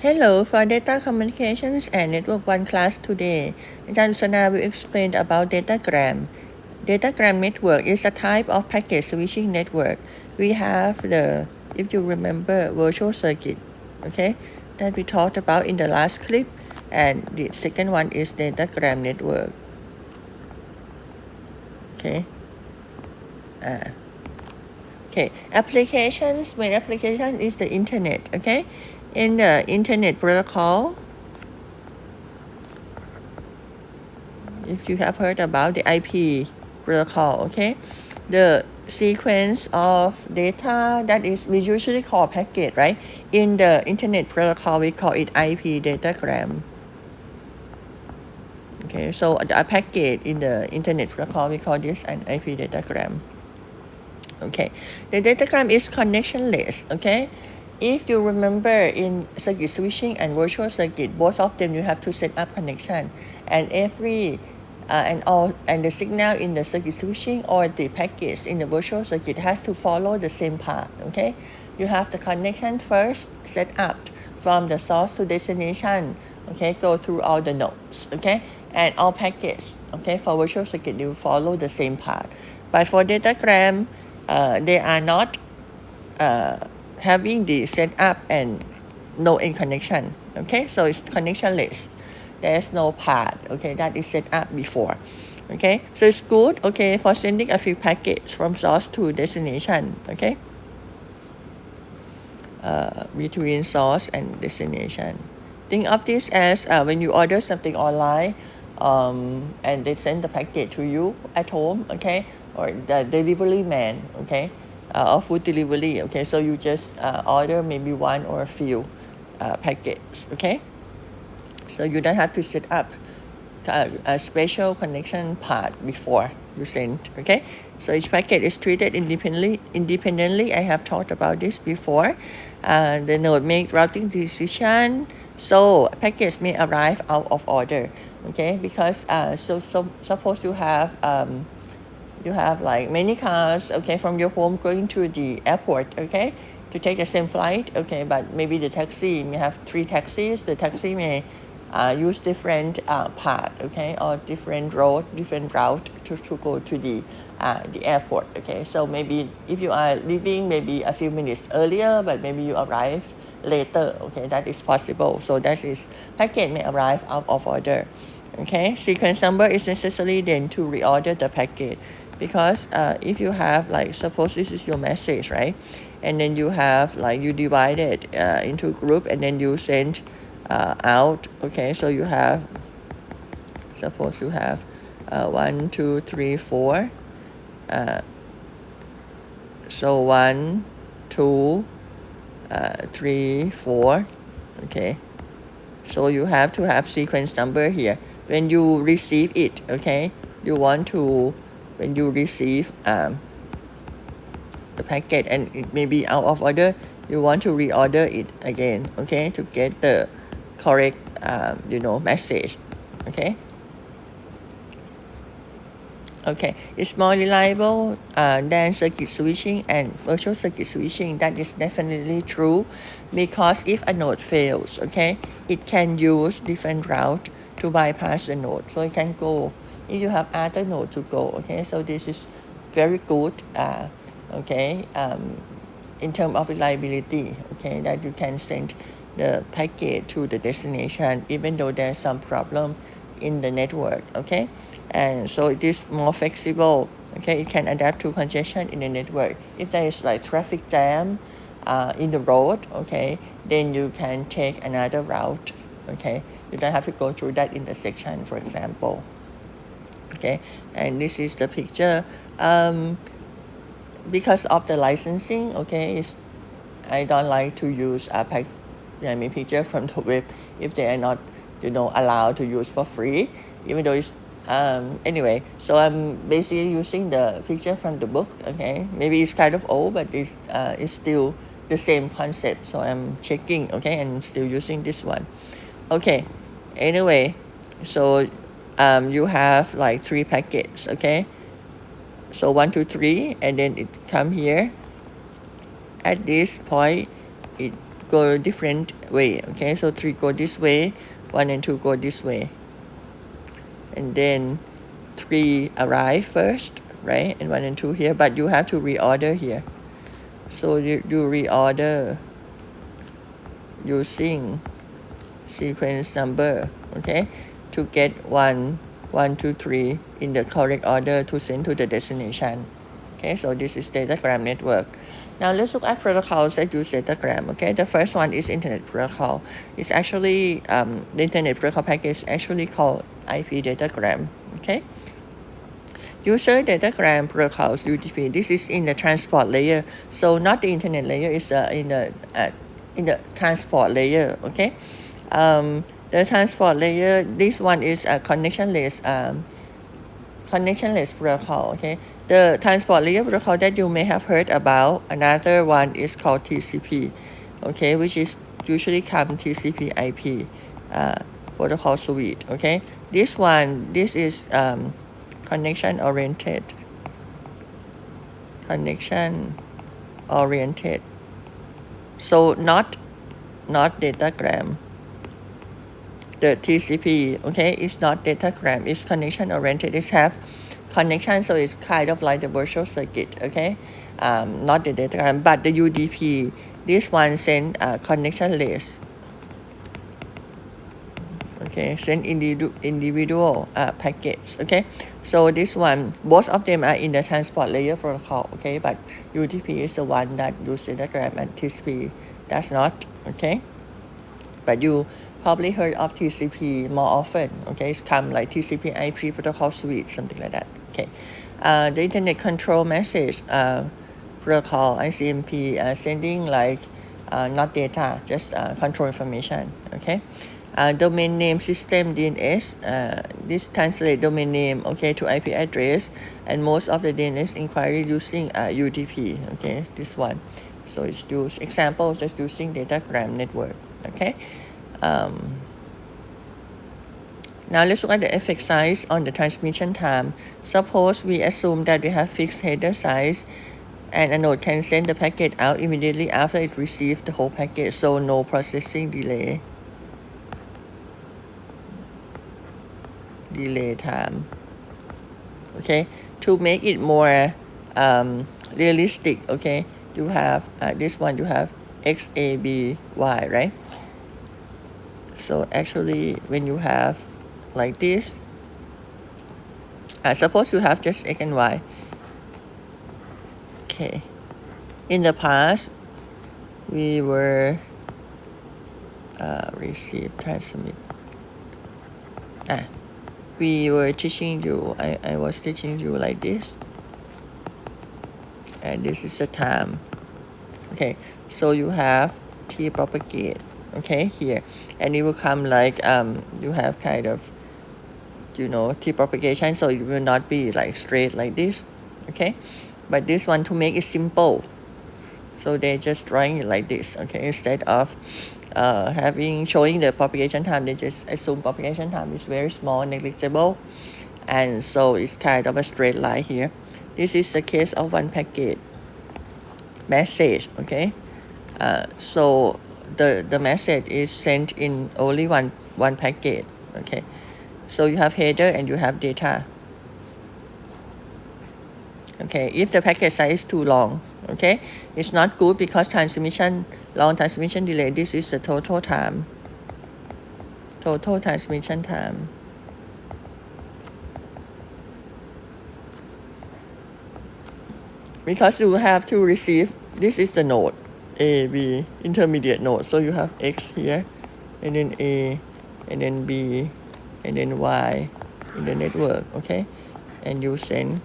Hello, for Data Communications and Network 1 class today, Ajan Sana will explain about Datagram. Datagram network is a type of packet switching network. We have the, if you remember, virtual circuit, okay, that we talked about in the last clip, and the second one is Datagram network, okay. Okay, applications, main application is the internet, okay. In the internet protocol, if you have heard about the IP protocol, okay, the sequence of data that is we usually call packet, right? In the internet protocol, we call it IP datagram. Okay, so a packet in the internet protocol, we call this an IP datagram. Okay, the datagram is connectionless. Okay, if you remember in circuit switching and virtual circuit, both of them you have to set up connection, and every and the signal in the circuit switching or the package in the virtual circuit has to follow the same path. Okay, you have the connection first set up from the source to destination. Okay, go through all the nodes. Okay, and all packets. Okay, for virtual circuit you follow the same path, but for datagram, they are not having the setup and no end connection. Okay, so it's connectionless. There's no path. Okay, that is set up before. Okay, so it's good. Okay, for sending a few packets from source to destination. Okay, between source and destination. Think of this as when you order something online, and they send the packet to you at home. Okay, or the delivery man. Okay, or food delivery. Okay, so you just order maybe one or a few packets. Okay, so you don't have to set up a special connection part before you send. Okay, so each packet is treated independently. I have talked about this before. The node make routing decision, so packets may arrive out of order. Okay, because so suppose you have like many cars, okay, from your home going to the airport, okay, to take the same flight, okay, but maybe the taxi may have 3 taxis. The taxi may use different path, okay, or different route to go to the airport, okay. So maybe if you are leaving maybe a few minutes earlier, but maybe you arrive later, okay, that is possible. So that is packet may arrive out of order. Okay, sequence number is necessary then to reorder the packet, because if you have like, suppose this is your message, right, and then you have like you divide it into group and then you send out. Okay, so you have, suppose you have 1 2 3 4, so 1 2 3 4. Okay, so you have to have sequence number here when you receive it. Okay, you want to, when you receive the packet and it may be out of order, you want to reorder it again, okay, to get the correct message. Okay, okay, it's more reliable than circuit switching and virtual circuit switching. That is definitely true, because if a node fails, okay, it can use different route to bypass the node, so it can go if you have other node to go. Okay, so this is very good, okay, in terms of reliability, okay, that you can send the packet to the destination even though there's some problem in the network. Okay, and so it is more flexible. Okay, it can adapt to congestion in the network. If there is like traffic jam in the road, okay, then you can take another route. Okay, you don't have to go through that intersection, for example. Okay, and this is the picture. Because of the licensing, okay, I don't like to use picture from the web if they are not allowed to use for free, even though it's anyway. So I'm basically using the picture from the book. Okay, maybe it's kind of old, but it's still the same concept, so I'm checking. Okay, and still using this one. Okay, anyway, so you have like 3 packets. Okay, so 1 2 3, and then it come here at this point. It go different way. Okay, so 3 go this way, 1 and 2 go this way, and then 3 arrive first, right, and 1 and 2 here, but you have to reorder here. So you reorder using sequence number, okay, to get 1, 1, 2, 3 in the correct order to send to the destination. Okay, so this is Datagram network. Now let's look at protocols that use Datagram. Okay, the first one is Internet Protocol. It's actually the Internet Protocol package actually called IP Datagram. Okay, User Datagram protocols UDP. This is in the transport layer, so not the internet layer. It's in the transport layer. Okay, the transport layer. This one is a connectionless protocol. Okay, the transport layer protocol that you may have heard about. Another one is called TCP. Okay, which is usually come TCP/IP protocol suite. Okay, this is connection oriented. So not Datagram. The TCP, okay, it's not Datagram. It's connection oriented. It have connection, so it's kind of like the virtual circuit. Okay, not the Datagram, but the UDP. This one send connectionless. Okay, send individual packets. Okay, so this one, both of them are in the transport layer protocol. Okay, but UDP is the one that uses Datagram and TCP does not. Okay, but you probably heard of TCP more often. Okay, it's come like TCP/IP protocol suite, something like that. Okay, the Internet Control Message protocol, ICMP, sending like not data, just control information. Okay. Domain name system DNS, this translate domain name, okay, to IP address, and most of the DNS inquiry using UDP. Okay, this one, so it's used examples that's using Datagram network. Okay, now let's look at the effect size on the transmission time. Suppose we assume that we have fixed header size and a node can send the packet out immediately after it receives the whole packet, so no processing delay time. Okay, to make it more realistic, okay, you have this one, you have X, A, B, Y, right? So actually when you have like this, suppose you have just X and Y. Okay, in the past we were receive, transmit. We were teaching you, I was teaching you like this, and this is the time. Okay, so you have T propagate, okay, here, and it will come like you have kind of, you know, T propagation, so it will not be like straight like this. Okay, but this one, to make it simple, so they just drawing it like this. Okay, instead of showing the propagation time, they just assume propagation time is very small, negligible, and so it's kind of a straight line here. This is the case of one packet message. Okay, so the message is sent in only one packet. Okay, so you have header and you have data. Okay, if the packet size is too long, okay, it's not good because long transmission delay. This is the total transmission time. Because you have to receive, this is the node A, B, intermediate node, so you have X here, and then A, and then B, and then Y in the network. Okay, and you send.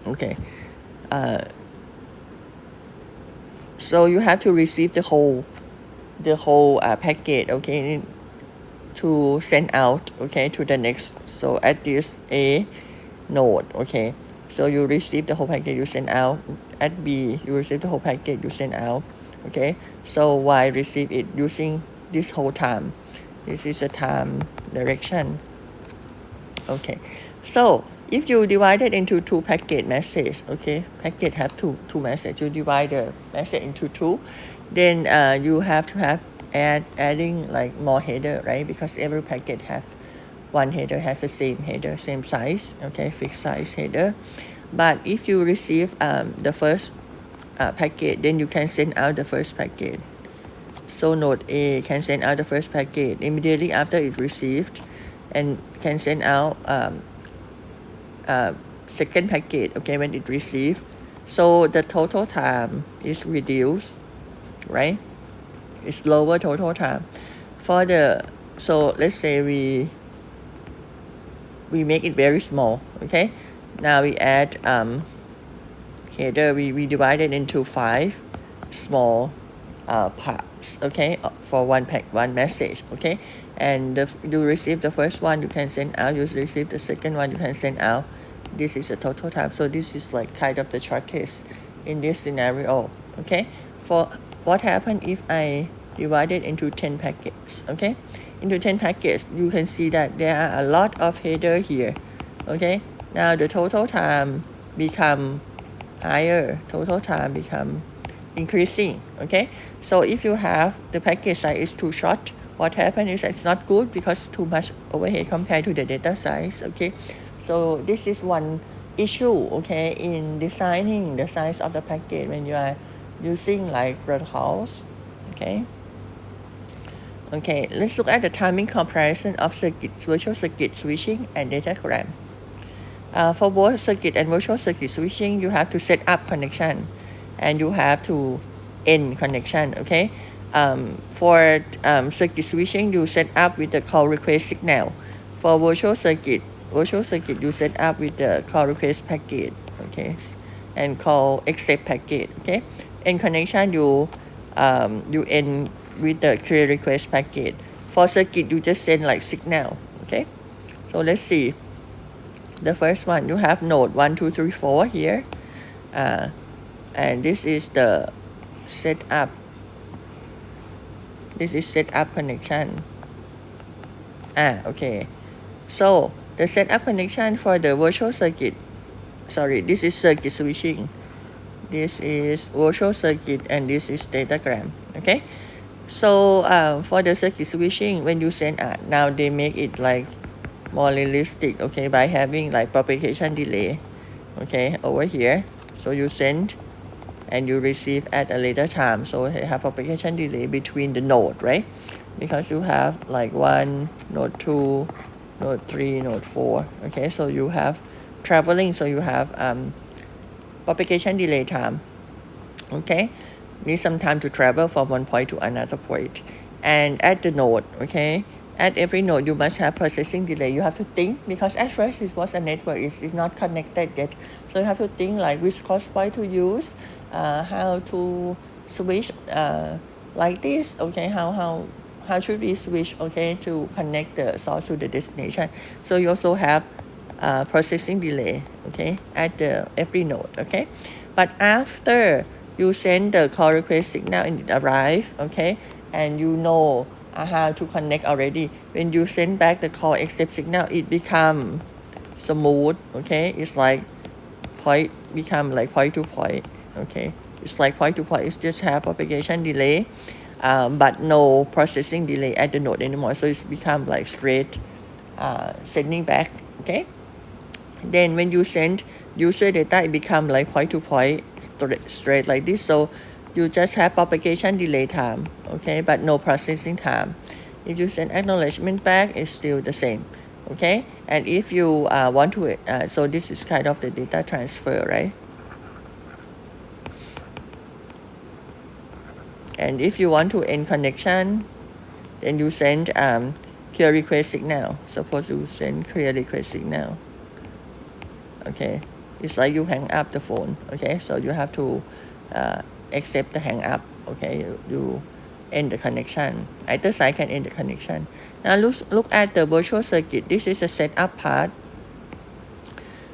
Okay, so you have to receive the whole packet, okay, to send out, okay, to the next. So at this A node, okay, so you receive the whole packet, you send out. At B, you receive the whole packet, you send out. Okay, so Y receive it using this whole time. This is the time direction. Okay, so if you divide it into two packet message, okay, packet have two message, you divide the message into two, then you have to have adding like more header, right? Because every packet have one header, has the same header, same size, okay, fixed size header. But if you receive the first packet, then you can send out the first packet. So node A can send out the first packet immediately after it's received, and can send out second packet, okay, when it received. So the total time is reduced, right? It's lower total time. For the, so let's say we make it very small, okay? Now we add header, we divide it into 5 small parts, okay, for one message, okay? And you receive the first one, you can send out. You receive the second one, you can send out. This is the total time. So this is like kind of the shortest in this scenario, okay? For what happened if I divide it into 10 packets, okay? Into 10 packets, you can see that there are a lot of header here, okay? Now the total time become higher, total time become increasing, okay? So if you have the packet size is too short, what happens is it's not good because too much overhead compared to the data size, okay? So this is one issue, okay, in designing the size of the packet when you are using like protocols, okay? Okay, let's look at the timing comparison of circuits, virtual circuit switching and datagram. For both circuit and virtual circuit switching, you have to set up connection and you have to end connection, okay? For circuit switching, you set up with the call request signal. For virtual circuit, you set up with the call request packet, okay? And call accept packet, okay? End connection, you end with the create request packet. For circuit, you just send like signal, okay? So let's see. The first one, you have node 1, 2, 3, 4 here. And this is the setup. This is setup connection. Okay. So the setup connection for the virtual circuit, sorry, this is circuit switching. This is virtual circuit and this is datagram, okay? So for the circuit switching, when you send now they make it like more realistic, okay, by having like propagation delay, okay, over here. So you send and you receive at a later time. So you have propagation delay between the node, right? Because you have like 1, node 2, node 3, node 4, okay? So you have traveling, so you have propagation delay time, okay? Need some time to travel from one point to another point. And at the node, okay, at every node you must have processing delay. You have to think, because at first it was a network, it's not connected yet. So you have to think like which cross point to use, how to switch like this, okay, how should we switch, okay, to connect the source to the destination. So you also have processing delay, okay, at the every node, okay. But after you send the call request signal and it arrive, okay, and you know how to connect already. When you send back the call accept signal, it become smooth, okay. It's like point become like point to point, okay. It's like point to point. It's just have propagation delay, but no processing delay at the node anymore. So it's become like straight sending back, okay. Then when you send user data, it become like point to point straight like this. So you just have propagation delay time, okay, but no processing time. If you send acknowledgement back, it's still the same, okay. And if you want to, so this is kind of the data transfer, right? And if you want to end connection, then you send clear request signal. Suppose you send clear request signal, okay. It's like you hang up the phone, okay. So you have to accept the hang up, okay. You end the connection. Either side can end the connection. Now look at the virtual circuit. This is the setup part.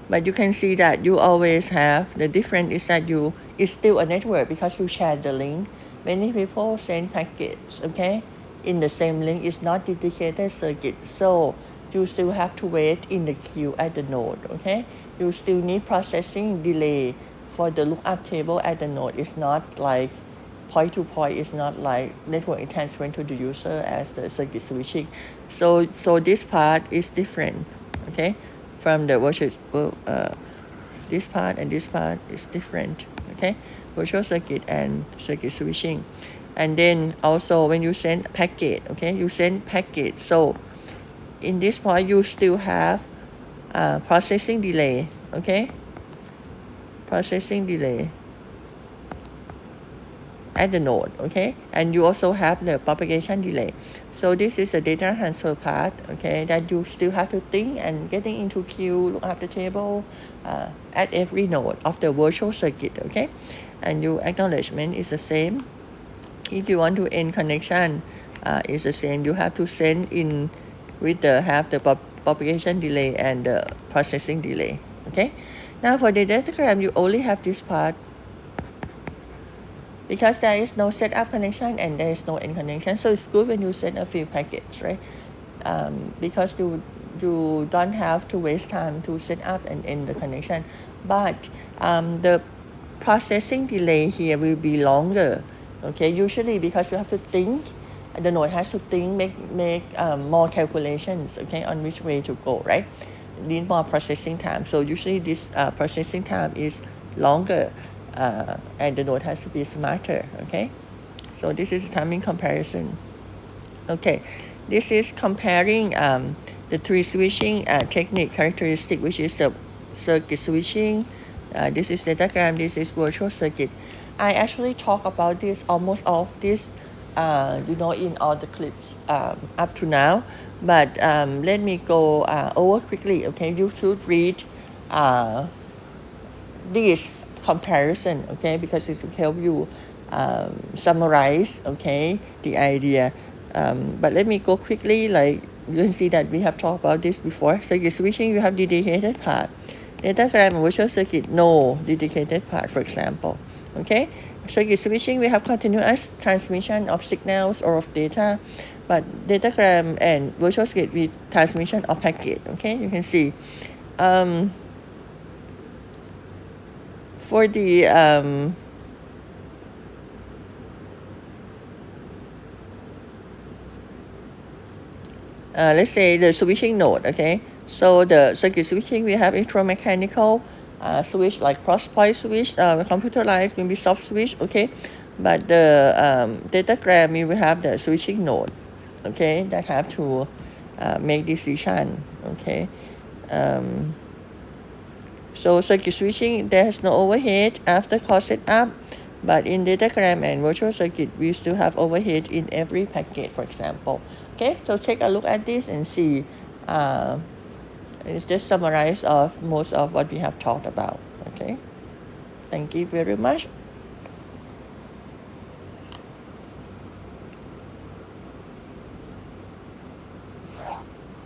But you can see that you always have, the difference is that it's still a network because you share the link. Many people send packets, okay, in the same link. It's not dedicated circuit. So you still have to wait in the queue at the node, okay. You still need processing delay for the lookup table at the node. It's not like point to point. It's not like network enhancement to the user as the circuit switching. So this part is different, okay, from the virtual. This part and this part is different, okay, virtual circuit and circuit switching. And then also when you send packet, okay, you send packet. So in this point you still have processing delay, okay, processing delay at the node, okay, and you also have the propagation delay. So this is the data transfer part, okay, that you still have to think and getting into queue, look up the table at every node of the virtual circuit, okay, and your acknowledgement is the same. If you want to end connection, is the same. You have to send in with the have the propagation delay and the processing delay, okay. Now for the datagram, you only have this part because there is no setup connection and there is no end connection. So it's good when you send a few packets, right? Because you don't have to waste time to set up and end the connection. But the processing delay here will be longer, okay, usually because you have to think, the node has to think, make more calculations, okay, on which way to go, right? Need more processing time. So usually this processing time is longer, and the node has to be smarter, okay. So this is timing comparison. Okay, this is comparing the three switching technique characteristic, which is the circuit switching. This is datagram, this is virtual circuit. I actually talk about this, almost all of this, in all the clips up to now. But let me go over quickly, okay. You should read this comparison, okay, because it will help you summarize, okay, the idea. But let me go quickly. Like you can see that we have talked about this before. Circuit switching, you have dedicated part. Datagram and virtual circuit, no dedicated part, for example, okay. Circuit switching, we have continuous transmission of signals or of data, but datagram and virtual circuit with transmission of packet, okay. You can see for the let's say the switching node, okay. So the circuit switching, we have electromechanical switch like cross-point switch, computerized maybe soft switch, okay. But the datagram, we will have the switching node, okay, that have to make decision, okay. So circuit switching, there's no overhead after call setup, but in datagram and virtual circuit, we still have overhead in every packet, for example. Okay, so take a look at this and see. It's just summarize of most of what we have talked about. Okay, thank you very much.